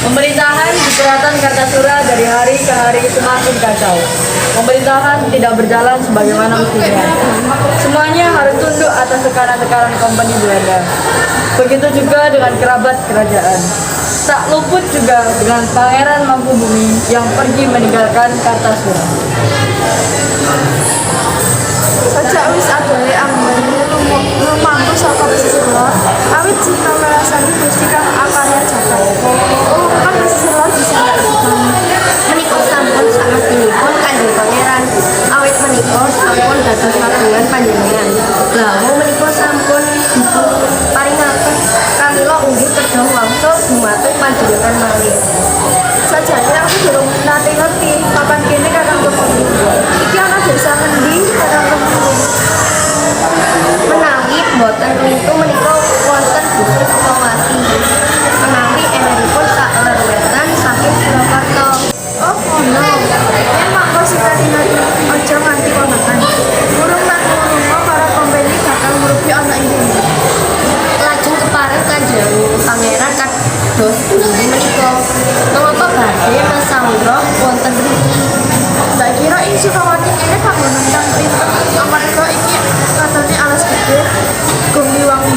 Pemerintahan di Keraton Kartasura dari hari ke hari semakin kacau. Pemerintahan tidak berjalan sebagaimana mestinya. Semuanya harus tunduk atas tekanan-tekanan kompeni Belanda. Begitu juga dengan kerabat kerajaan. Tak luput juga dengan Pangeran Mangkubumi yang pergi meninggalkan Kartasura. Sejak wis adole anggen lumaku saka pesisir lor, awit cinta merasani Gusti kang akarya jagat. Kan pesisir lor bisa Menika sampun sanesipun Kanjeng Pangeran, awit menika sampun dados kagungan panjenengan. Lawuh menika sampun dipun paringaken kamila inggih kedha wangsul dumateng panjenengan malih. sajane aku durung nate ngerti papan kene kakang Kemudi. Iki ana desa ngendi kakang Kemudi? Menawi boten niku menika wonten Dusun Sukawati. Menawi eneripun sak lerwetan saking Surakarta. Oh, ngono. Yen mangko sikati-nati aja nganti ponakan. Urung tak ngono para kompeni bakal ngrupi ana ing kene. Lajeng kepareng Kanjeng Pangeran kados pundi menika. Mengapa badhe masawira wonten mriki? Tak kira ing Sukawati kene panggonan kang pinter. Amarga iki katone alas gede gumbi wangi.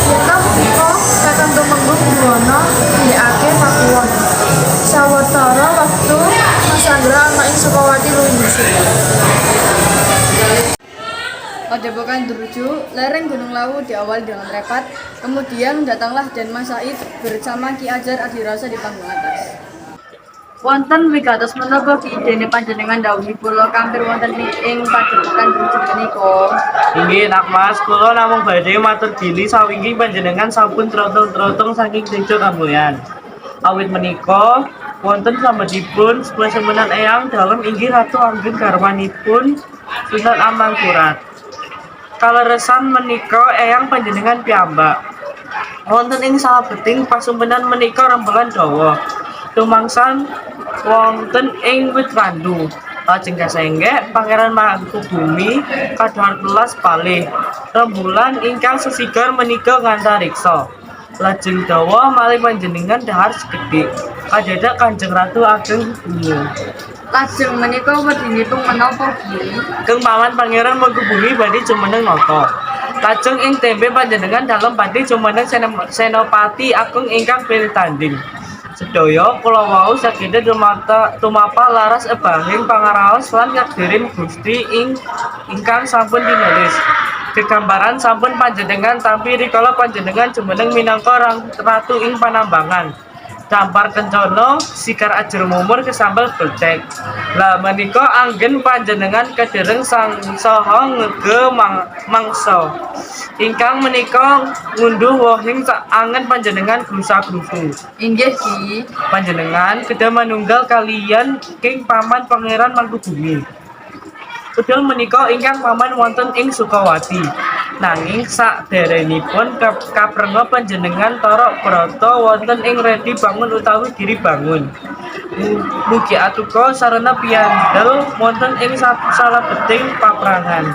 Yen menika kakang Tumenggung Buwana ndekake pakuwon. Sawetara wektu Masandra ana ing Sukawati luwih dhisik. Padepokan Druju, lereng Gunung Lawu diawali dengan repat, kemudian datanglah Denmas Said bersama Ki Ajar Adirasa di panggung atas. Wonten wigatos menapa Ki idene panjenengan dawuhi kula kampir wonten ing Padepokan Druju menika? Inggih Nak Mas, kula namung badhe matur gili sawingking panjenengan sampun trotong-trotong saking Tejo Kamboyan. Awit menika wonten sambetipun semenan eyang dalem inggih Ratu Anggun garwanipun Sunan Amangkurat. Kaleresan menika eyang panjenengan piyambak. Wonten ing salebeting pasumpenan menika rembulan dawa. Tumangsan wonten ing wit randu. Lajeng kasenggek Pangeran Mangkubumi kadhar telas palih. Rembulan ingkang sesigar menika ngantariksa. Lajeng dawa malih panjenengan dahar sekedhik. Kadadak Kanjeng Ratu ageng bunga. Lajeng menika wedinipun menapa Ki? Keng paman Pangeran Mangkubumi badhe jumeneng nata. Lajeng ing tembe panjenengan dalem badhe jumeneng senopati agung ingkang pilih tanding. Sedaya kula wau saged tumapa laras ebahing pangaraos lan kagiring Gusti ingkang sampun tinulis. Gegambaran sampun panjenengan tampi rikala panjenengan jumeneng minangka ratu ing Panambangan. Dampar kencana sikar ajer mumur kesambal becek. Lah menika anggen panjenengan kedereng saha ngege mangsa. Ingkang menika ngunduh wohing angen panjenengan grusa-grusu. Inggih Ki. Panjenengan kedah manunggal kaliyan King Paman Pangeran Mangkubumi. Udal menika ingkang paman wonten ing Sukawati. Nanging sakderengipun kaprenga panjenengan Torok Brata wonten ing Redi Bangun utawi Giri Bangun. Mugi atuka sarana piyandel wonten ing salebeting paprangan.